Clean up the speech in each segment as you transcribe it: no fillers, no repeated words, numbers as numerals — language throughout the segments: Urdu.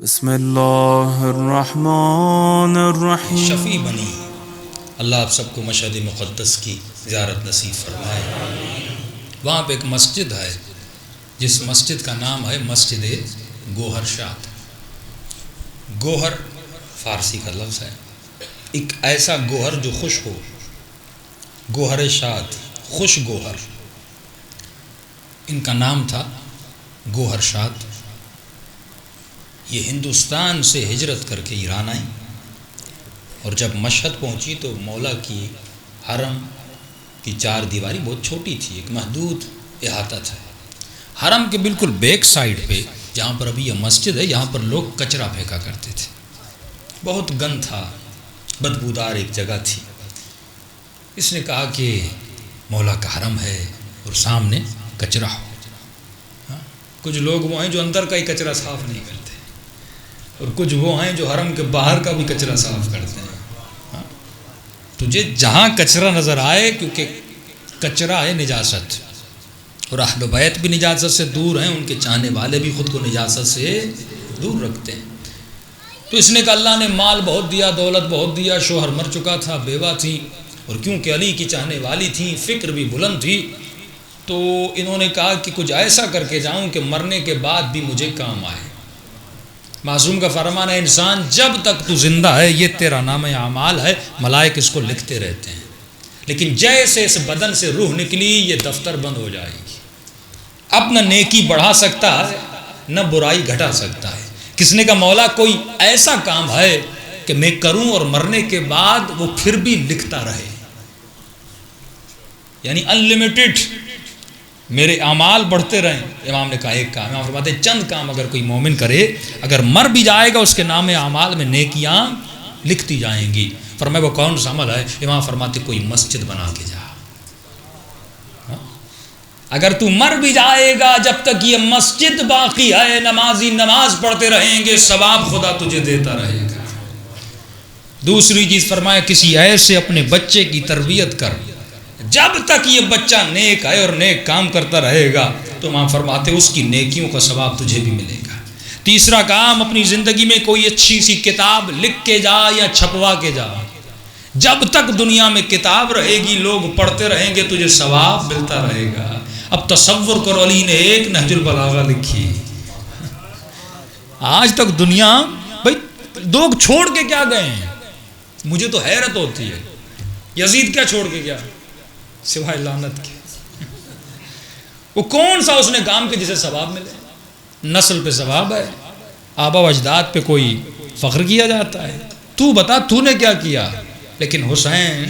بسم اللہ الرحمن الرحیم۔ شفیع بنی اللہ آپ سب کو مشہد مقدس کی زیارت نصیب فرمائے۔ وہاں پہ ایک مسجد ہے جس مسجد کا نام ہے مسجد گوہر شاد۔ گوہر فارسی کا لفظ ہے، ایک ایسا گوہر جو خوش ہو، گوہر شاد، خوش گوہر، ان کا نام تھا گوہر شاد۔ یہ ہندوستان سے ہجرت کر کے ایران آئیں، اور جب مشہد پہنچی تو مولا کی حرم کی چار دیواری بہت چھوٹی تھی، ایک محدود احاطہ تھا۔ حرم کے بالکل بیک سائیڈ پہ جہاں پر ابھی یہ مسجد ہے، یہاں پر لوگ کچرا پھینکا کرتے تھے، بہت گند تھا، بدبودار ایک جگہ تھی۔ اس نے کہا کہ مولا کا حرم ہے اور سامنے کچرا ہو۔ کچھ لوگ وہ ہیں جو اندر کا ہی کچرا صاف نہیں کرتے، اور کچھ وہ ہیں جو حرم کے باہر کا بھی کچرا صاف کرتے ہیں۔ تجھے جہاں کچرا نظر آئے، کیونکہ کچرا ہے نجاست، اور اہل بیت بھی نجاست سے دور ہیں، ان کے چاہنے والے بھی خود کو نجاست سے دور رکھتے ہیں۔ تو اس نے کہا اللہ نے مال بہت دیا، دولت بہت دیا، شوہر مر چکا تھا، بیوہ تھی، اور کیونکہ علی کی چاہنے والی تھی، فکر بھی بلند تھی، تو انہوں نے کہا کہ کچھ ایسا کر کے جاؤں کہ مرنے کے بعد بھی مجھے کام آئے۔ معصوم کا فرمان ہے انسان جب تک تو زندہ ہے یہ تیرا نام اعمال ہے، ملائک اس کو لکھتے رہتے ہیں، لیکن جیسے اس بدن سے روح نکلی یہ دفتر بند ہو جائے گی۔ اب نہ نیکی بڑھا سکتا ہے نہ برائی گھٹا سکتا ہے۔ کس نے کہا مولا کوئی ایسا کام ہے کہ میں کروں اور مرنے کے بعد وہ پھر بھی لکھتا رہے، یعنی انلمیٹڈ میرے اعمال بڑھتے رہیں۔ امام نے کہا ایک کام، امام فرماتے ہیں چند کام اگر کوئی مومن کرے، اگر مر بھی جائے گا اس کے نام اعمال میں نیکیاں لکھتی جائیں گی۔ فرمایا وہ کون سا عمل ہے؟ امام فرماتے کوئی مسجد بنا کے جا۔ اگر تو مر بھی جائے گا جب تک یہ مسجد باقی ہے، نمازی نماز پڑھتے رہیں گے، ثواب خدا تجھے دیتا رہے گا۔ دوسری چیز فرمایا کسی ایسے اپنے بچے کی تربیت کر، جب تک یہ بچہ نیک ہے اور نیک کام کرتا رہے گا تو امام فرماتے اس کی نیکیوں کا ثواب تجھے بھی ملے گا۔ تیسرا کام اپنی زندگی میں کوئی اچھی سی کتاب لکھ کے جا یا چھپوا کے جا، جب تک دنیا میں کتاب رہے گی لوگ پڑھتے رہیں گے تجھے ثواب ملتا رہے گا۔ اب تصور کرو علی نے ایک نہج البلاغہ لکھی، آج تک دنیا بھائی لوگ چھوڑ کے کیا گئے ہیں؟ مجھے تو حیرت ہوتی ہے، یزید کیا چھوڑ کے گیا سوائے لعنت کے؟ وہ کون سا اس نے کام کے جسے ثواب ملے؟ نسل پہ ثواب ہے، آبا و اجداد پہ کوئی فخر کیا جاتا ہے، تو بتا تو نے کیا کیا؟ لیکن حسین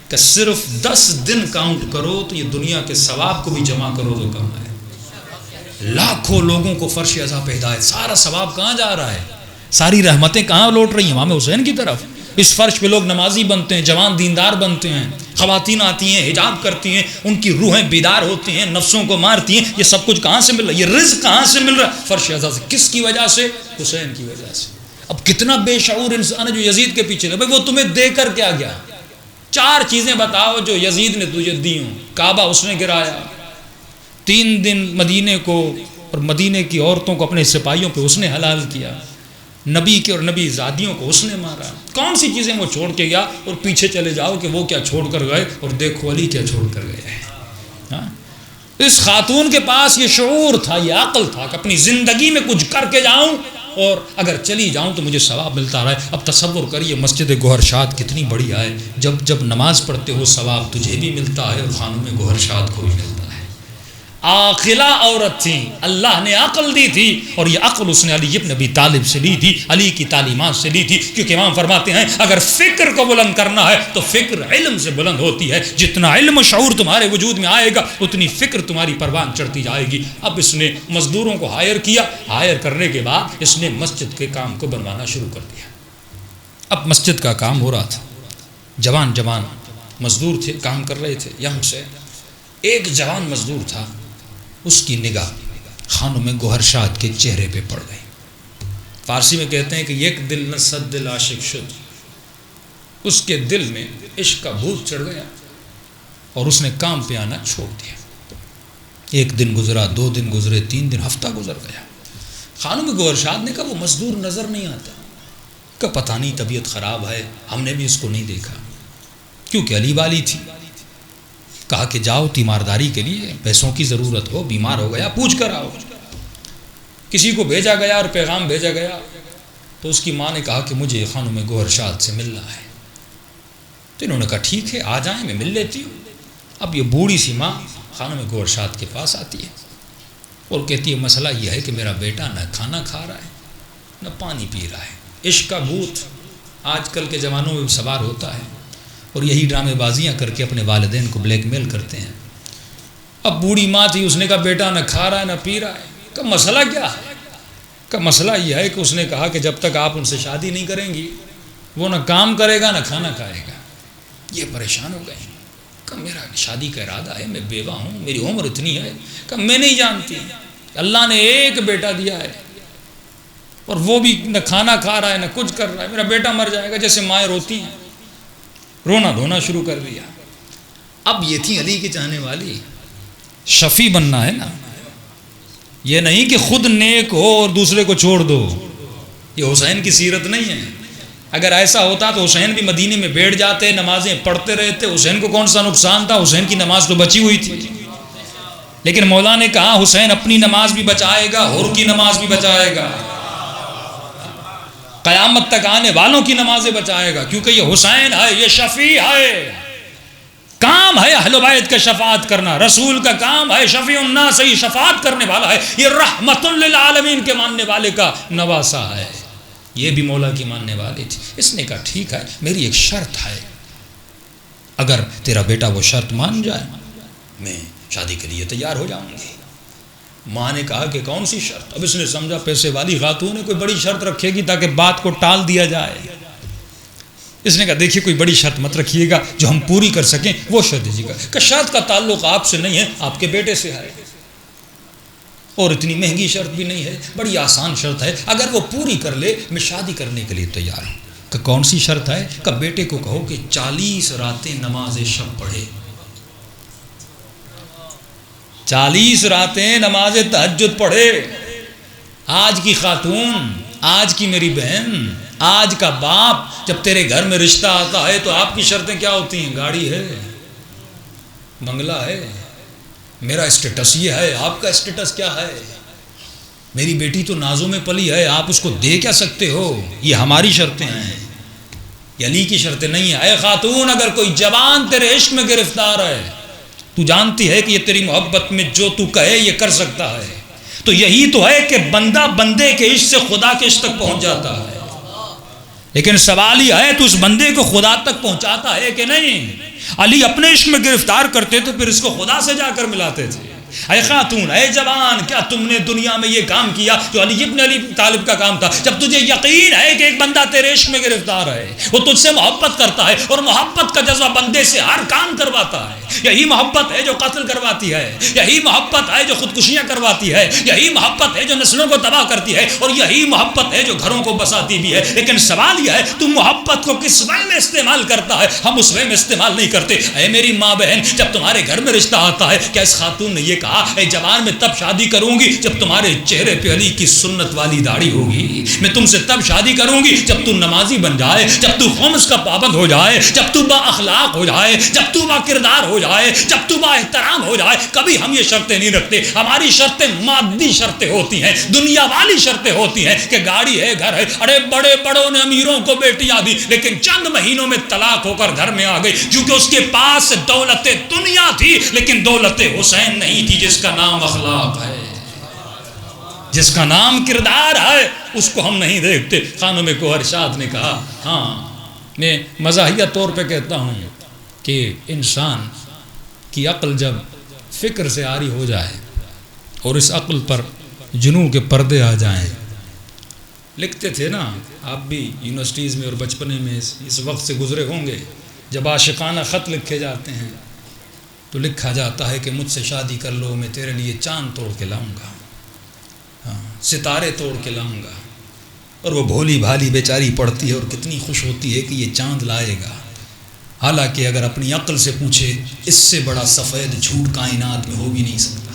کہ صرف 10 دن کاؤنٹ کرو تو یہ دنیا کے ثواب کو بھی جمع کرو تو کم ہے۔ لاکھوں لوگوں کو فرش عزا پہ ہدایت، سارا ثواب کہاں جا رہا ہے؟ ساری رحمتیں کہاں لوٹ رہی ہیں؟ امام حسین کی طرف۔ اس فرش پہ لوگ نمازی بنتے ہیں، جوان دیندار بنتے ہیں، خواتین آتی ہیں حجاب کرتی ہیں، ان کی روحیں بیدار ہوتی ہیں، نفسوں کو مارتی ہیں۔ یہ سب کچھ کہاں سے مل رہا ہے؟ یہ رزق کہاں سے مل رہا ہے؟ فرش عزا سے۔ کس کی وجہ سے؟ حسین کی وجہ سے۔ اب کتنا بے شعور انسان ہے جو یزید کے پیچھے لگا۔ وہ تمہیں دے کر کیا گیا؟ 4 چیزیں بتاؤ جو یزید نے تجھے دی ہوں۔ کعبہ اس نے گرایا، 3 دن مدینے کو اور مدینے کی عورتوں کو اپنے سپاہیوں پہ اس نے حلال کیا، نبی کے اور نبی زادیوں کو اس نے مارا۔ کون سی چیزیں وہ چھوڑ کے گیا؟ اور پیچھے چلے جاؤ کہ وہ کیا چھوڑ کر گئے، اور دیکھو علی کیا چھوڑ کر گئے ہیں۔ اس خاتون کے پاس یہ شعور تھا، یہ عقل تھا کہ اپنی زندگی میں کچھ کر کے جاؤں، اور اگر چلی جاؤں تو مجھے ثواب ملتا رہے۔ اب تصور کریے مسجد گوہر شاد کتنی بڑی ہے، جب نماز پڑھتے ہو ثواب تجھے بھی ملتا ہے اور خانم گوہر شاد کو بھی ملتا ہے۔ عاقلہ عورت تھی، اللہ نے عقل دی تھی، اور یہ عقل اس نے علی ابن ابی طالب سے لی تھی، علی کی تعلیمات سے لی تھی، کیونکہ امام فرماتے ہیں اگر فکر کو بلند کرنا ہے تو فکر علم سے بلند ہوتی ہے۔ جتنا علم و شعور تمہارے وجود میں آئے گا اتنی فکر تمہاری پروان چڑھتی جائے گی۔ اب اس نے مزدوروں کو ہائر کیا، ہائر کرنے کے بعد اس نے مسجد کے کام کو بنوانا شروع کر دیا۔ اب مسجد کا کام ہو رہا تھا، جوان مزدور تھے، کام کر رہے تھے۔ یہاں سے ایک جوان مزدور تھا، اس کی نگاہ خانم گوہر شاد کے چہرے پہ پڑ گئی۔ فارسی میں کہتے ہیں کہ یک دل نہ صد دل عاشق شد، اس کے دل میں عشق کا بھوت چڑھ گیا اور اس نے کام پہ آنا چھوڑ دیا۔ 1 دن گزرا، 2 دن گزرے، 3 دن، ہفتہ گزر گیا۔ خانم گوہر شاد نے کہا وہ مزدور نظر نہیں آتا، کہ پتہ نہیں طبیعت خراب ہے، ہم نے بھی اس کو نہیں دیکھا، کیونکہ علی والی تھی۔ کہا کہ جاؤ تیمارداری کے لیے پیسوں کی ضرورت ہو، بیمار ہو گیا پوچھ کر آؤ۔ کسی کو بھیجا گیا اور پیغام بھیجا گیا، تو اس کی ماں نے کہا کہ مجھے خانم گوہر شاد سے ملنا ہے۔ تو انہوں نے کہا ٹھیک ہے آ جائیں، میں مل لیتی ہوں۔ اب یہ بوڑھی سی ماں خانم گوہر شاد کے پاس آتی ہے اور کہتی ہے مسئلہ یہ ہے کہ میرا بیٹا نہ کھانا کھا رہا ہے نہ پانی پی رہا ہے۔ عشق کا بھوت آج کل کے زمانوں میں سوار ہوتا ہے اور یہی ڈرامے بازیاں کر کے اپنے والدین کو بلیک میل کرتے ہیں۔ اب بوڑھی ماں تھی، اس نے کہا بیٹا نہ کھا رہا ہے نہ پی رہا ہے۔ کہ مسئلہ کیا ہے؟ کہ مسئلہ یہ ہے کہ اس نے کہا کہ جب تک آپ ان سے شادی نہیں کریں گی وہ نہ کام کرے گا نہ کھانا کھائے گا۔ یہ پریشان ہو گئے کہ میرا شادی کا ارادہ ہے، میں بیوہ ہوں، میری عمر اتنی ہے کہ میں نہیں جانتی اللہ نے ایک بیٹا دیا ہے اور وہ بھی نہ کھانا کھا رہا ہے نہ کچھ کر رہا ہے، میرا بیٹا مر جائے گا۔ جیسے مائیں روتی ہیں، رونا دھونا شروع کر دیا۔ اب یہ تھی علی کی چاہنے والی، شفیع بننا ہے نا، یہ نہیں کہ خود نیک ہو اور دوسرے کو چھوڑ دو، یہ حسین کی سیرت نہیں ہے۔ اگر ایسا ہوتا تو حسین بھی مدینے میں بیٹھ جاتے، نمازیں پڑھتے رہتے، حسین کو کون سا نقصان تھا، حسین کی نماز تو بچی ہوئی تھی۔ لیکن مولا نے کہا حسین اپنی نماز بھی بچائے گا، حور کی نماز بھی بچائے گا، قیامت تک آنے والوں کی نمازیں بچائے گا، کیونکہ یہ حسین ہے، یہ شفیع ہے۔ کام ہے اہل بیت کا شفاعت کرنا، رسول کا کام ہے شفیع الناس، یہ شفاعت کرنے والا ہے، یہ رحمت للعالمین کے ماننے والے کا نواسہ ہے۔ یہ بھی مولا کی ماننے والی تھی۔ اس نے کہا ٹھیک ہے میری ایک شرط ہے، اگر تیرا بیٹا وہ شرط مان جائے میں شادی کے لیے تیار ہو جاؤں گی۔ ماں نے کہا کہ کون سی شرط؟ اب اس نے سمجھا پیسے والی خاتون ہے، کوئی بڑی شرط رکھے گی تاکہ بات کو ٹال دیا جائے۔ اس نے کہا دیکھیے کوئی بڑی شرط مت رکھیے گا، جو ہم پوری کر سکیں وہ شرط دیجیے گا۔ کہ شرط کا تعلق آپ سے نہیں ہے، آپ کے بیٹے سے ہے، اور اتنی مہنگی شرط بھی نہیں ہے، بڑی آسان شرط ہے، اگر وہ پوری کر لے میں شادی کرنے کے لیے تیار ہوں۔ کہ کون سی شرط ہے؟ کہ بیٹے کو کہو کہ 40 راتیں نماز شب پڑھے، 40 راتیں نماز تہجد پڑھے۔ آج کی خاتون، آج کی میری بہن، آج کا باپ جب تیرے گھر میں رشتہ آتا ہے تو آپ کی شرطیں کیا ہوتی ہیں؟ گاڑی ہے، بنگلہ ہے، میرا اسٹیٹس یہ ہے، آپ کا اسٹیٹس کیا ہے؟ میری بیٹی تو نازوں میں پلی ہے، آپ اس کو دے کیا سکتے ہو؟ یہ ہماری شرطیں ہیں، یہ علی کی شرطیں نہیں ہیں۔ اے خاتون اگر کوئی جوان تیرے عشق میں گرفتار ہے، تو جانتی ہے کہ یہ تیری محبت میں جو تو کہے یہ کر سکتا ہے، تو یہی تو ہے کہ بندہ بندے کے عشق سے خدا کے عشق تک پہنچ جاتا ہے۔ لیکن سوال یہ ہے تو اس بندے کو خدا تک پہنچاتا ہے کہ نہیں؟ علی اپنے عشق میں گرفتار کرتے تو پھر اس کو خدا سے جا کر ملاتے تھے۔ اے خاتون، اے جوان، کیا تم نے دنیا میں یہ کام کیا جو علی ابن ابی طالب کا کام تھا؟ جب تجھے یقین ہے کہ ایک بندہ تیرے عشق میں گرفتار ہے، وہ تجھ سے محبت کرتا ہے اور محبت کا جذبہ بندے سے ہر کام کرواتا ہے، یہی محبت ہے جو قتل کرواتی ہے، یہی محبت ہے جو خودکشیاں کرواتی ہے، یہی محبت ہے جو نسلوں کو تباہ کرتی ہے، اور یہی محبت ہے جو گھروں کو بساتی بھی ہے۔ لیکن سوال یہ ہے تو محبت کو کس وے میں استعمال کرتا ہے؟ ہم اس وے میں استعمال نہیں کرتے۔ اے میری ماں بہن، جب تمہارے گھر میں رشتہ آتا ہے، کیا اس خاتون نے یہ کہا اے جوان میں تب شادی کروں گی جب تمہارے چہرے پہ علی کی سنت والی داڑھی ہوگی، میں تم سے تب شادی کروں گی جب تو نمازی بن جائے، جب تو خمس کا پابند ہو جائے، جب تو با اخلاق ہو جائے، جب تو با کردار ہو جائے، جب تو با احترام ہو جائے۔ کبھی ہم یہ شرطیں نہیں رکھتے، ہماری شرطیں مادی شرطیں ہوتی ہیں، دنیا والی شرطیں ہوتی ہیں کہ گاڑی ہے، گھر ہے۔ ارے بڑے بڑوں نے امیروں کو بیٹیاں دی لیکن چند مہینوں میں طلاق ہو کر گھر میں آ گئی، کیونکہ اس کے پاس دولت دنیا تھی لیکن دولت حسین نہیں تھی، جس کا نام اخلاق ہے، جس کا نام کردار ہے، اس کو ہم نہیں دیکھتے۔ خانم گوہر شاد نے کہا ہاں میں مزاحیہ طور پہ کہتا ہوں کہ انسان کی عقل جب فکر سے عاری ہو جائے اور اس عقل پر جنوں کے پردے آ جائیں، لکھتے تھے نا آپ بھی یونیورسٹیز میں اور بچپنے میں اس وقت سے گزرے ہوں گے، جب عاشقانہ خط لکھے جاتے ہیں تو لکھا جاتا ہے کہ مجھ سے شادی کر لو، میں تیرے لیے چاند توڑ کے لاؤں گا، ستارے توڑ کے لاؤں گا، اور وہ بھولی بھالی بیچاری پڑھتی ہے اور کتنی خوش ہوتی ہے کہ یہ چاند لائے گا، حالانکہ اگر اپنی عقل سے پوچھے اس سے بڑا سفید جھوٹ کائنات میں ہو بھی نہیں سکتا۔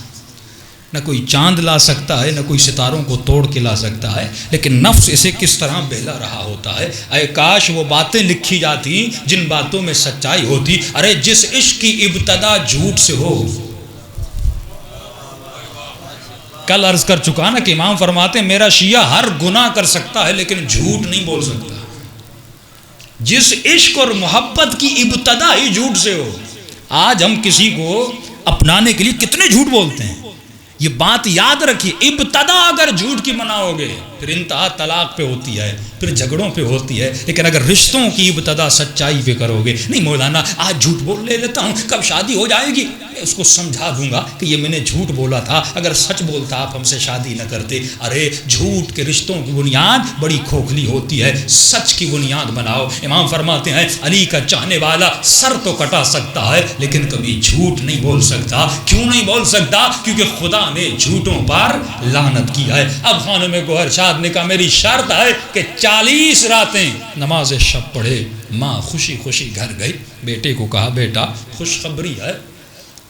نہ کوئی چاند لا سکتا ہے، نہ کوئی ستاروں کو توڑ کے لا سکتا ہے، لیکن نفس اسے کس طرح بہلا رہا ہوتا ہے۔ اے کاش وہ باتیں لکھی جاتی جن باتوں میں سچائی ہوتی۔ ارے جس عشق کی ابتدا جھوٹ سے ہو، کل عرض کر چکا نا کہ امام فرماتے ہیں میرا شیعہ ہر گناہ کر سکتا ہے لیکن جھوٹ نہیں بول سکتا۔ جس عشق اور محبت کی ابتدا ہی جھوٹ سے ہو۔ آج ہم کسی کو اپنانے کے لیے کتنے جھوٹ بولتے ہیں، یہ بات یاد رکھیے، ابتدا اگر جھوٹ کی مناؤ گے پھر انتہا طلاق پہ ہوتی ہے، پھر جھگڑوں پہ ہوتی ہے، لیکن اگر رشتوں کی ابتدا سچائی پہ کرو گے، نہیں مولانا آج جھوٹ بول لے لیتا ہوں کب شادی ہو جائے گی، میں اس کو سمجھا دوں گا کہ یہ میں نے جھوٹ بولا تھا، اگر سچ بولتا آپ ہم سے شادی نہ کرتے۔ ارے جھوٹ کے رشتوں کی بنیاد بڑی کھوکھلی ہوتی ہے، سچ کی بنیاد بناؤ۔ امام فرماتے ہیں علی کا چاہنے والا سر تو کٹا سکتا ہے لیکن کبھی جھوٹ نہیں بول سکتا۔ کیوں نہیں بول سکتا؟ کیونکہ خدا نے جھوٹوں پر لعنت کیا ہے۔ اب خانم گوہر شاد نے کہا میری شرط ہے کہ 40 راتیں نماز شب پڑھے۔ ماں خوشی خوشی گھر گئی، بیٹے کو کہا بیٹا خوشخبری ہے،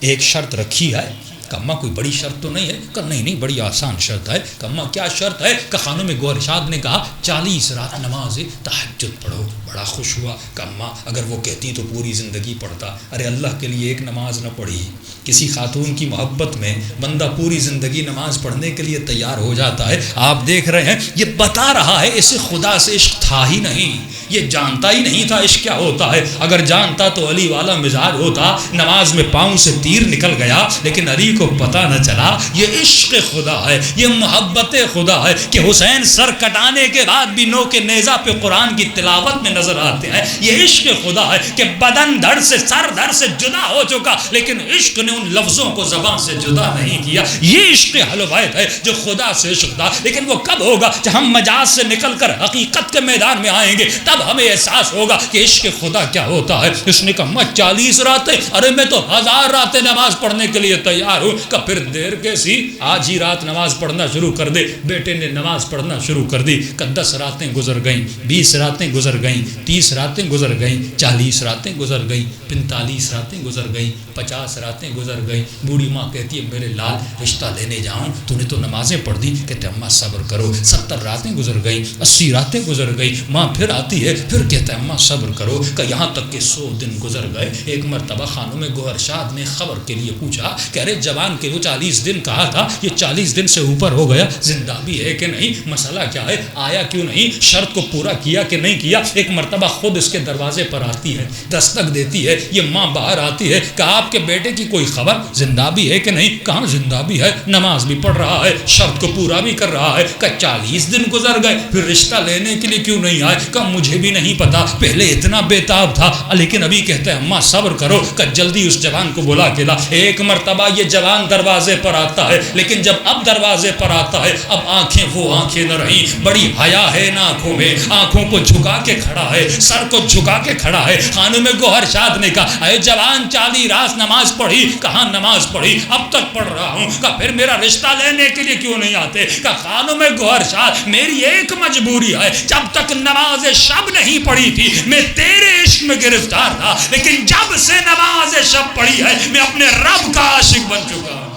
ایک شرط رکھی ہے۔ کہا کوئی بڑی شرط تو نہیں ہے؟ کہا نہیں بڑی آسان شرط ہے۔ کہا کیا شرط ہے؟ کہ خانم گوہر شاد نے کہا 40 رات نماز تہجد پڑھو۔ بڑا خوش ہوا۔ کہا اگر وہ کہتی تو پوری زندگی پڑھتا۔ ارے اللہ کے لیے ایک نماز نہ پڑھی، کسی خاتون کی محبت میں بندہ پوری زندگی نماز پڑھنے کے لیے تیار ہو جاتا ہے۔ آپ دیکھ رہے ہیں یہ بتا رہا ہے اسے خدا سے عشق تھا ہی نہیں، یہ جانتا ہی نہیں تھا عشق کیا ہوتا ہے۔ اگر جانتا تو علی والا مزاج ہوتا، نماز میں پاؤں سے تیر نکل گیا، لیکن علی کو پتہ نہ چلا یہ عشق خدا ہے، یہ محبت خدا ہے کہ حسین سر کٹانے کے بعد بھی نو کے نیزہ پہ قرآن کی تلاوت میں نظر آتے ہیں۔ یہ عشق خدا ہے کہ بدن دھڑ سے سر دھڑ سے جدا ہو چکا لیکن عشق نے ان لفظوں کو زبان سے جدا نہیں کیا۔ یہ عشق حلویت ہے جو خدا سے عشق تھا، لیکن وہ کب ہوگا جب ہم مجاز سے نکل کر حقیقت کے میدان میں آئیں گے، تب ہمیں احساس ہوگا کہ عشق خدا کیا ہوتا ہے۔ اس نے کہا میں 40 راتیں، ارے میں تو 1000 راتیں نماز پڑھنے کے لیے تیار ہوں۔ کہ پھر دیر کیسی، آج ہی رات نماز پڑھنا شروع کر دے۔ بیٹے نے نماز پڑھنا شروع کر دی۔ کہ 10 راتیں گزر گئیں، 20 راتیں گزر گئیں، 30 راتیں گزر گئیں، 40 راتیں گزر گئیں، 45 راتیں گزر گئیں، 50 راتیں گزر گئیں۔ بوڑھی ماں کہتی ہے میرے لال رشتہ لینے جاؤں، تو نے تو نمازیں پڑھ دی۔ کہتے اماں صبر کرو۔ 70 راتیں گزر گئیں، 80 راتیں گزر گئیں۔ ماں پھر آتی ہے، پھر کہتا ہے اماں صبر کرو۔ کہ یہاں تک کہ 100 دن گزر گئے۔ ایک مرتبہ خانم گوہر شاد نے خبر کے لیے پوچھا کہ ارے جوان کے وہ 40 دن کہا تھا، یہ 40 دن سے اوپر ہو گیا، زندہ بھی ہے کہ نہیں؟ مسئلہ کیا ہے؟ آیا کیوں نہیں؟ شرط کو پورا کیا کہ نہیں کیا؟ ایک مرتبہ خود اس کے دروازے پر آتی ہے، دستک دیتی ہے، یہ ماں باہر آتی ہے۔ کہ آپ کے بیٹے کی کوئی خبر، زندہ بھی ہے کہ نہیں؟ کہاں زندہ بھی ہے، نماز بھی پڑھ رہا ہے، شرط کو پورا بھی کر رہا ہے۔ کہ 40 دن گزر گئے، پھر رشتہ لینے کے لیے کیوں نہیں آئے؟ کہ مجھے بھی نہیں پتا، پہلے اتنا بےتاب تھا لیکن ابھی کہتے ہیں اماں صبر کرو۔ کہ جلدی اس جوان کو بلا کے لا۔ ایک مرتبہ یہ جوان دروازے پر آتا ہے، لیکن جب اب دروازے پر آتا ہے اب آنکھیں وہ آنکھیں نہ رہی، بڑی حیا ہے ان آنکھوں میں، آنکھوں کو جھکا کے کھڑا ہے، سر کو جھکا کے کھڑا ہے۔ خانم گوہر شاد نے کہا اے جوان 40 رات نماز پڑھی؟ کہاں نماز پڑھی، اب تک پڑھ رہا ہوں۔ کہ پھر میرا رشتہ لینے کے لیے کیوں نہیں آتے؟ کہ خانم گوہر شاد میری ایک مجبوری ہے، جب تک نماز شب نہیں پڑھی تھی میں تیرے عشق میں گرفتار تھا، لیکن جب سے نماز شب پڑھی ہے میں اپنے رب کا عاشق بن چکا ہوں۔